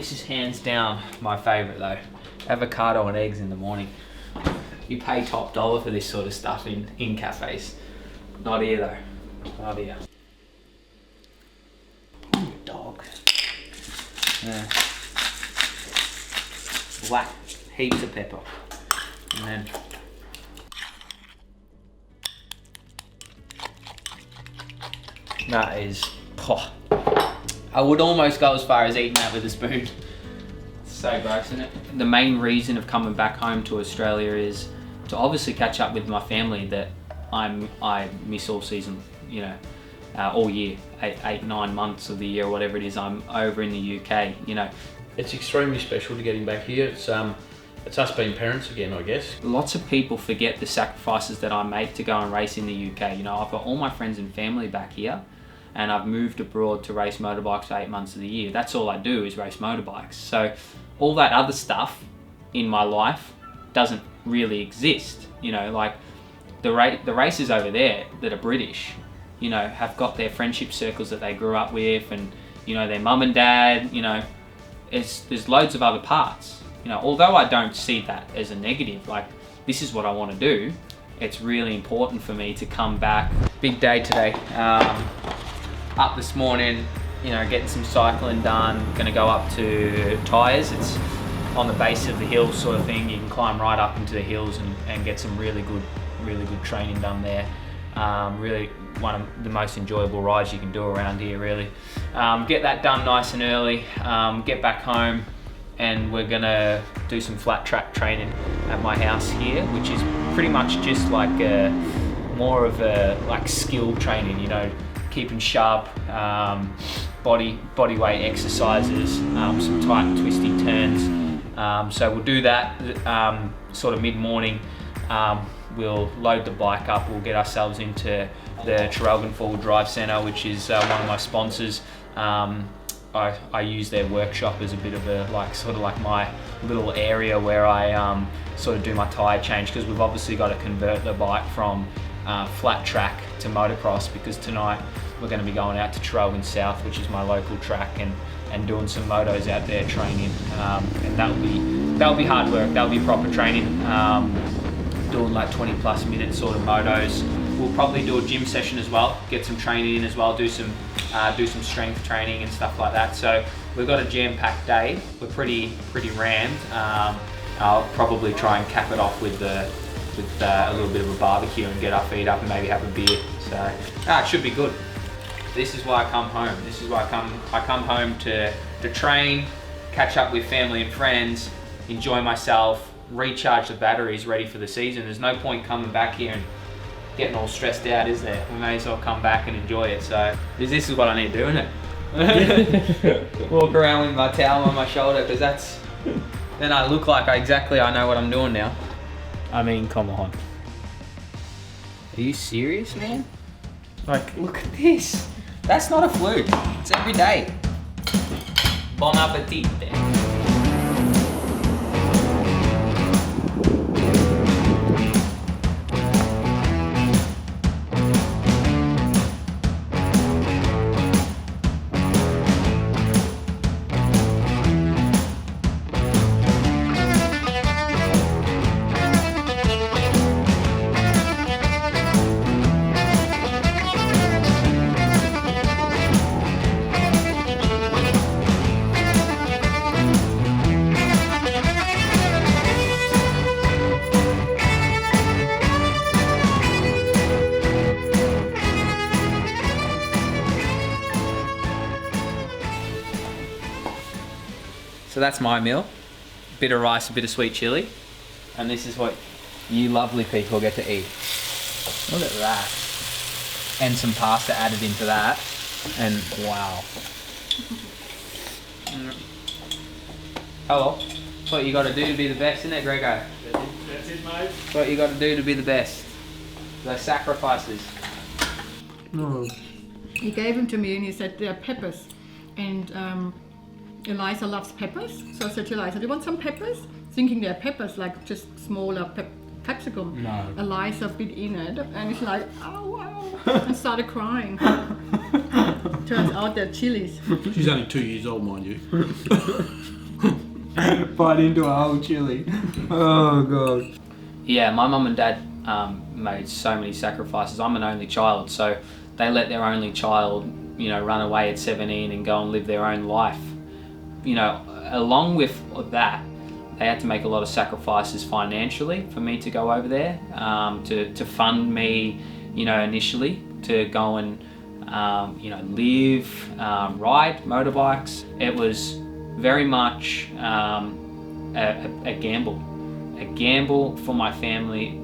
This is hands down my favourite though. Avocado and eggs in the morning. You pay top dollar for this sort of stuff in cafes. Not here though. Not here. Ooh, dog. Yeah. Whack. Heaps of pepper. And then that is, I would almost go as far as eating that with a spoon. It's so gross, isn't it? The main reason of coming back home to Australia is to obviously catch up with my family that I miss all season, you know, all year, 8-9 months of the year or whatever it is. I'm over in the UK, you know. It's extremely special to getting back here. It's us being parents again, I guess. Lots of people forget the sacrifices that I make to go and race in the UK. You know, I've got all my friends and family back here, and I've moved abroad to race motorbikes for 8 months of the year. That's all I do is race motorbikes. So all that other stuff in my life doesn't really exist. You know, like the racers over there that are British, you know, have got their friendship circles that they grew up with, and you know, their mum and dad. You know, there's loads of other parts. You know, although I don't see that as a negative, like this is what I want to do. It's really important for me to come back. Big day today. Up this morning, you know, getting some cycling done. Gonna go up to Tyres. It's on the base of the hill sort of thing. You can climb right up into the hills and get some really good training done there. Really one of the most enjoyable rides you can do around here, really. Get that done nice and early, get back home, and we're gonna do some flat track training at my house here, which is pretty much just like more of a like skill training, you know, keeping sharp, body weight exercises, some tight twisty turns. So we'll do that sort of mid-morning. We'll load the bike up, we'll get ourselves into the Traralgon Forward Drive Centre, which is one of my sponsors. I use their workshop as a bit of a sort of like my little area where I sort of do my tyre change, because we've obviously got to convert the bike from flat track to motocross, because tonight we're going to be going out to Traralgon South, which is my local track, and doing some motos out there training, and that'll be hard work. That'll be proper training, doing like 20+ minute sort of motos. We'll probably do a gym session as well, get some training in as well, do some strength training and stuff like that. So we've got a jam-packed day. We're pretty rammed. I'll probably try and cap it off with a little bit of a barbecue and get our feet up and maybe have a beer. So it should be good. This is why I come home. This is why I come home to train, catch up with family and friends, enjoy myself, recharge the batteries, ready for the season. There's no point coming back here and getting all stressed out, is there? We may as well come back and enjoy it. So this is what I need to do, isn't it? Walk around with my towel on my shoulder, because then I look like I know what I'm doing now. I mean, come on. Are you serious, man? Like, look at this. That's not a fluke. It's every day. Bon appetit. So that's my meal. A bit of rice, a bit of sweet chilli. And this is what you lovely people get to eat. Look at that. And some pasta added into that. And wow. Hello. That's what you got to do to be the best, isn't it, Grego? That's it, mate. That's what you got to do to be the best. Those sacrifices. No. He gave them to me and he said they're peppers. And Eliza loves peppers. So I said to Eliza, do you want some peppers? Thinking they're peppers, like just smaller capsicum. No. Eliza bit in it and it's like, oh wow. And started crying. Turns out they're chilies. She's only 2 years old, mind you. Bite into a whole chili. Oh god. Yeah, my mum and dad made so many sacrifices. I'm an only child, so they let their only child, you know, run away at 17 and go and live their own life. You know, along with that, they had to make a lot of sacrifices financially for me to go over there, to fund me, you know, initially to go and, you know, live, ride motorbikes. It was very much a gamble for my family,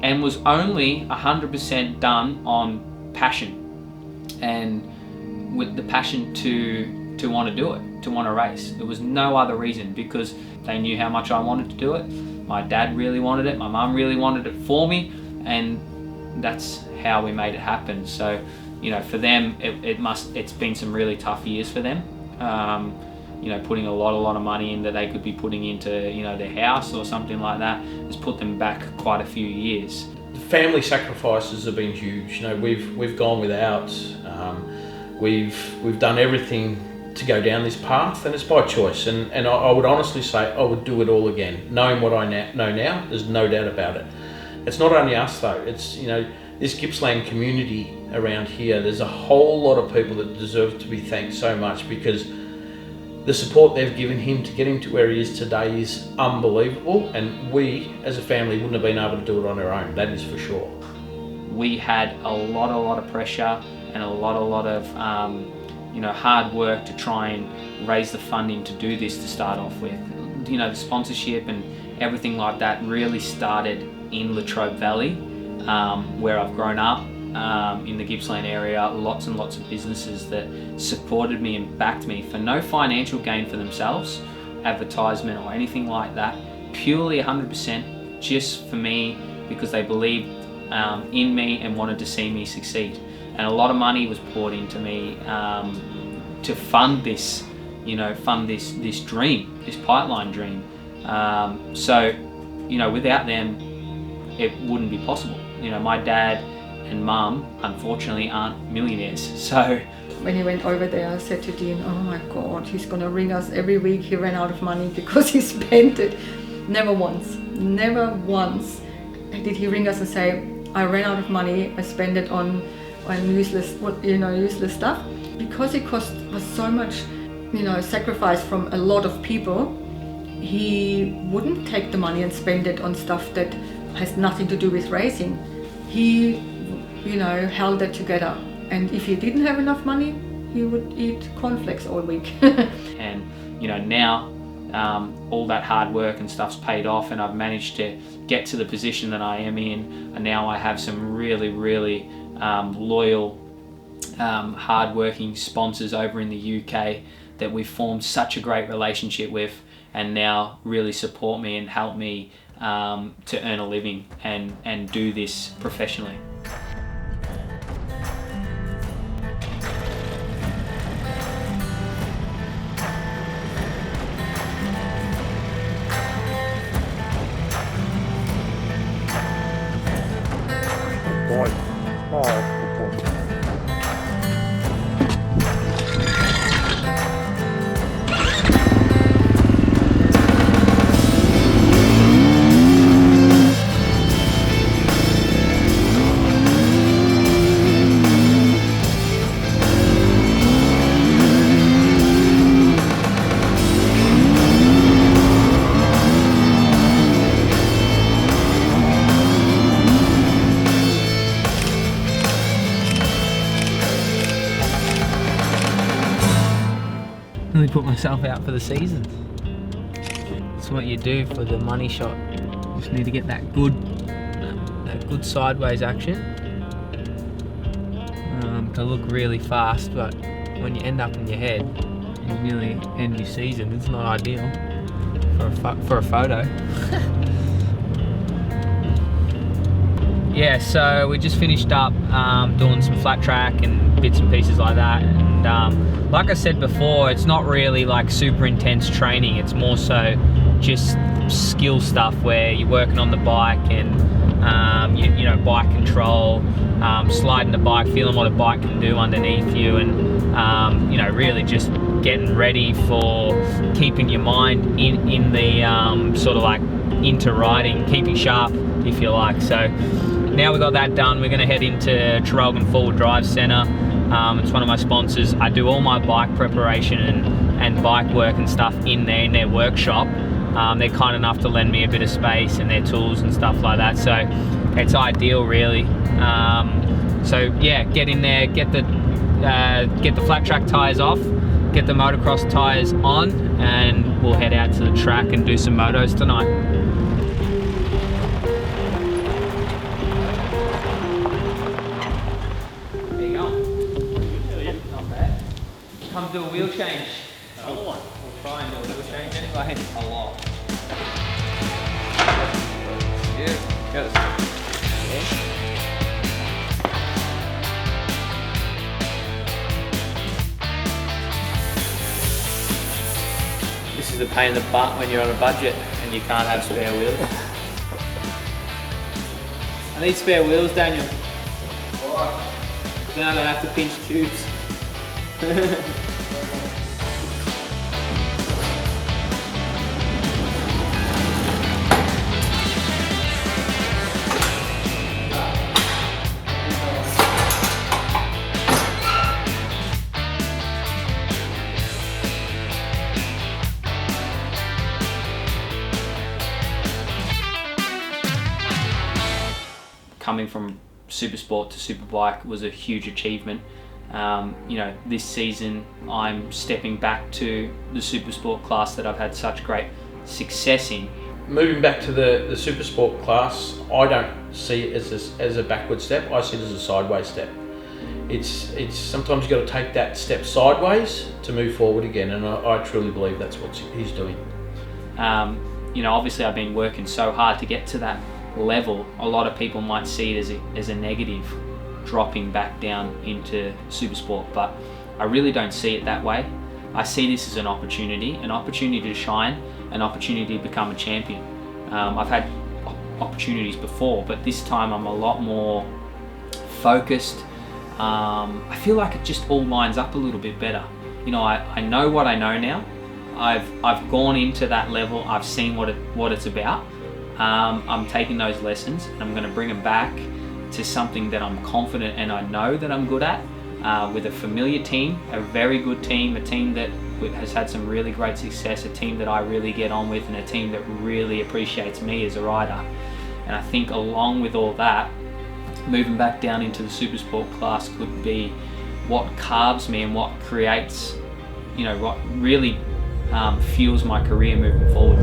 and was only 100% done on passion, and with the passion to want to do it, to want to race. There was no other reason, because they knew how much I wanted to do it. My dad really wanted it, my mum really wanted it for me, and that's how we made it happen. So, you know, for them, it's been some really tough years for them. You know, putting a lot of money in that they could be putting into, you know, their house or something like that has put them back quite a few years. The family sacrifices have been huge. You know, we've gone without. We've done everything to go down this path, and it's by choice. And I would honestly say I would do it all again, knowing what I know now. There's no doubt about it. It's not only us though. It's, you know, this Gippsland community around here. There's a whole lot of people that deserve to be thanked so much, because the support they've given him to get him to where he is today is unbelievable, and we as a family wouldn't have been able to do it on our own, that is for sure. We had a lot of pressure and a lot of you know, hard work to try and raise the funding to do this to start off with. You know, the sponsorship and everything like that really started in Latrobe Valley, where I've grown up. In the Gippsland area, lots and lots of businesses that supported me and backed me for no financial gain for themselves, advertisement or anything like that, purely 100% just for me, because they believed in me and wanted to see me succeed. And a lot of money was poured into me to fund this, you know, this dream, this pipeline dream. So, you know, without them, it wouldn't be possible. You know, my dad and mum, unfortunately, aren't millionaires. So When he went over there, I said to Dean, oh my God, he's gonna ring us every week. He ran out of money because he spent it. Never once did he ring us and say, I ran out of money, I spent it on useless stuff. Because it was so much, you know, sacrifice from a lot of people, he wouldn't take the money and spend it on stuff that has nothing to do with racing. He, you know, held it together. And if he didn't have enough money, he would eat cornflakes all week. And, you know, now all that hard work and stuff's paid off, and I've managed to get to the position that I am in. And now I have some really loyal, hard-working sponsors over in the UK that we've formed such a great relationship with, and now really support me and help me to earn a living and do this professionally. Really put myself out for the season. That's what you do for the money shot. You just need to get that good sideways action to look really fast, but when you end up in your head, you nearly end your season. It's not ideal for a photo. Yeah, so we just finished up doing some flat track and bits and pieces like that, and like I said before, it's not really like super intense training. It's more so just skill stuff where you're working on the bike and you know, bike control, sliding the bike, feeling what a bike can do underneath you, and you know, really just getting ready for keeping your mind in the sort of like into riding, keeping sharp, if you like. So now we've got that done, we're going to head into Traralgon Forward Drive Centre. It's one of my sponsors. I do all my bike preparation and bike work and stuff in their workshop. They're kind enough to lend me a bit of space and their tools and stuff like that, so it's ideal really. So yeah, get in there, get the flat track tyres off, get the motocross tyres on, and we'll head out to the track and do some motos tonight. There you go. Not bad. Come do a wheel change. We'll try and do a wheel change anyway. A lot. Yeah, goes. Yeah. This is a pain in the butt when you're on a budget and you can't have spare wheels. I need spare wheels, Daniel. Why? Then I don't have to pinch tubes. Coming from super sport to superbike was a huge achievement. You know, this season I'm stepping back to the super sport class that I've had such great success in. Moving back to the super sport class, I don't see it as a backward step. I see it as a sideways step. It's sometimes you've got to take that step sideways to move forward again, and I truly believe that's what he's doing. You know, obviously I've been working so hard to get to that level. A lot of people might see it as a negative, dropping back down into super sport, but I really don't see it that way. I see this as an opportunity to shine, an opportunity to become a champion. I've had opportunities before, but this time I'm a lot more focused. I feel like it just all lines up a little bit better. You know, I know what I know now. I've gone into that level. I've seen what it's about. I'm taking those lessons and I'm going to bring them back to something that I'm confident and I know that I'm good at, with a familiar team, a very good team, a team that has had some really great success, a team that I really get on with, and a team that really appreciates me as a rider. And I think along with all that, moving back down into the super sport class could be what carves me and what creates, you know, what really fuels my career moving forward.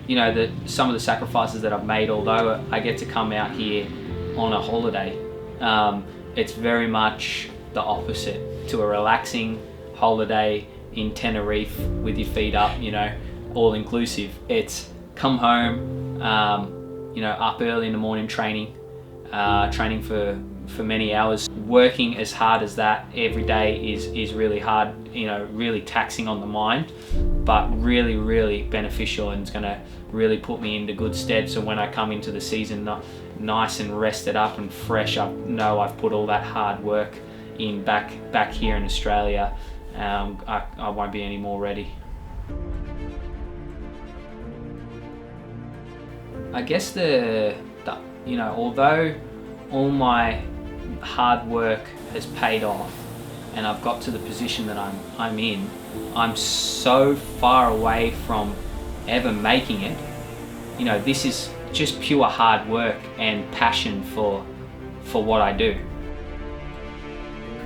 You know, some of the sacrifices that I've made, although I get to come out here on a holiday, it's very much the opposite to a relaxing holiday in Tenerife with your feet up, you know, all inclusive. It's come home, you know, up early in the morning training for many hours. Working as hard as that every day is really hard, you know, really taxing on the mind, but really, really beneficial, and it's gonna really put me into good stead. So when I come into the season nice and rested up and fresh, I know I've put all that hard work in back here in Australia. I won't be any more ready. I guess the you know, although all my hard work has paid off, and I've got to the position that I'm in, I'm so far away from ever making it. You know, this is just pure hard work and passion for what I do.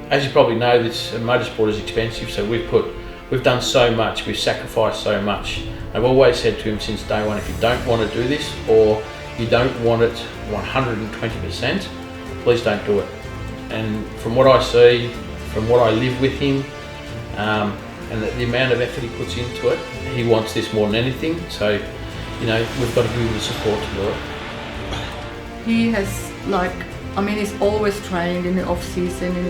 As you probably know, this motorsport is expensive, so we've done so much, we've sacrificed so much. I've always said to him since day one, if you don't want to do this, or you don't want it 120%, please don't do it. And from what I see, from what I live with him, and the amount of effort he puts into it, he wants this more than anything. So, you know, we've got to give him the support to do it. He has, like, I mean, he's always trained in the off season, and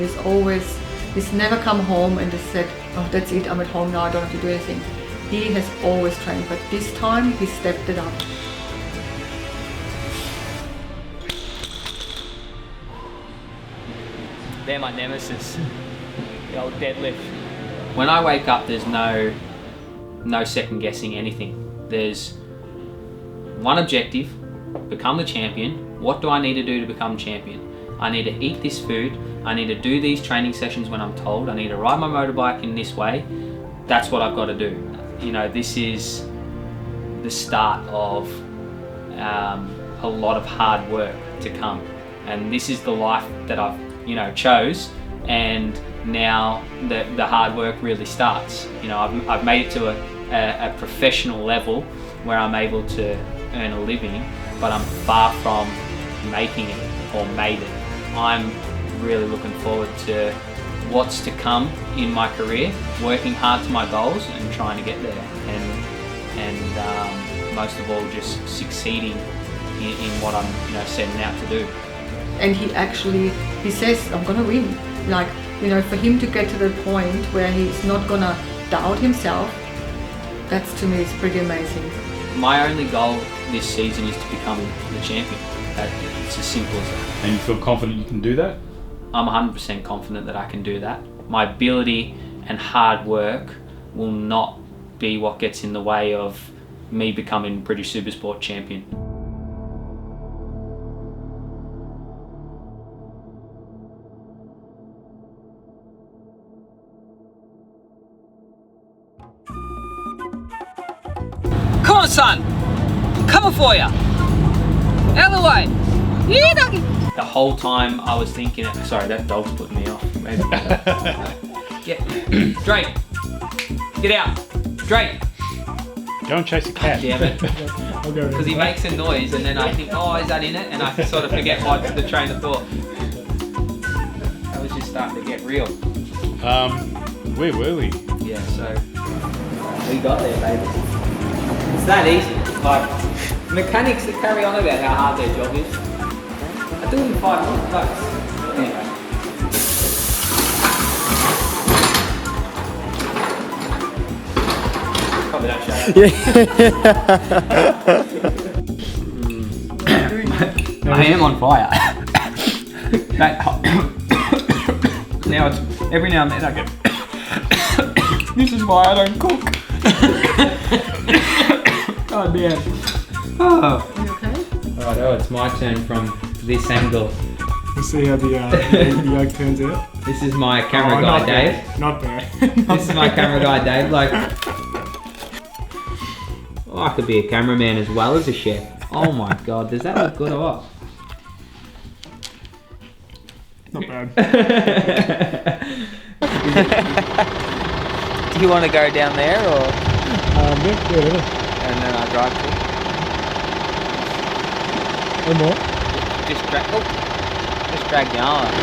he's never come home and just said, oh, that's it, I'm at home now, I don't have to do anything. He has always trained, but this time he stepped it up. They're my nemesis, the old deadlift. When I wake up, there's no second guessing anything. There's one objective: become the champion. What do I need to do to become champion? I need to eat this food. I need to do these training sessions when I'm told. I need to ride my motorbike in this way. That's what I've got to do. You know, this is the start of a lot of hard work to come, and this is the life that I've, you know, chose. And now the hard work really starts. You know, I've made it to a professional level where I'm able to earn a living, but I'm far from making it or made it. I'm really looking forward to what's to come in my career, working hard to my goals and trying to get there, and most of all just succeeding in what I'm, you know, setting out to do. And he says, I'm gonna win. Like, you know, for him to get to the point where he's not gonna doubt himself, that's, to me, is pretty amazing. My only goal this season is to become the champion. It's as simple as that. And you feel confident you can do that? I'm 100% confident that I can do that. My ability and hard work will not be what gets in the way of me becoming British Supersport champion. Come on, son! I'm coming for you! Out of the way! Yeah, doggy! The whole time I was thinking, sorry, that dog's putting me off. Maybe. Drake! Get out! Drake! Go and chase a cat. Damn it. Because he makes a noise and then I think, oh, is that in it? And I sort of forget what's the train of thought. That was just starting to get real. Where were we? Yeah, so we got there, baby. It's that easy. Like, mechanics that carry on about how hard their job is, I do it in 5 minutes, but anyway. Probably don't show that. I am on fire. Now it's every now and then I get. This is why I don't cook. Oh damn. Oh. Are you okay? Right, oh, it's my turn from this angle. Let's see how the yolk turns out. This is my camera guy, Dave. Not there. This is my camera guy, Dave. Like, oh, I could be a cameraman as well as a chef. Oh my god, does that look good or what? Not bad. Do you want to go down there or? Yeah. And then I drive to. One more. Just drag the arm.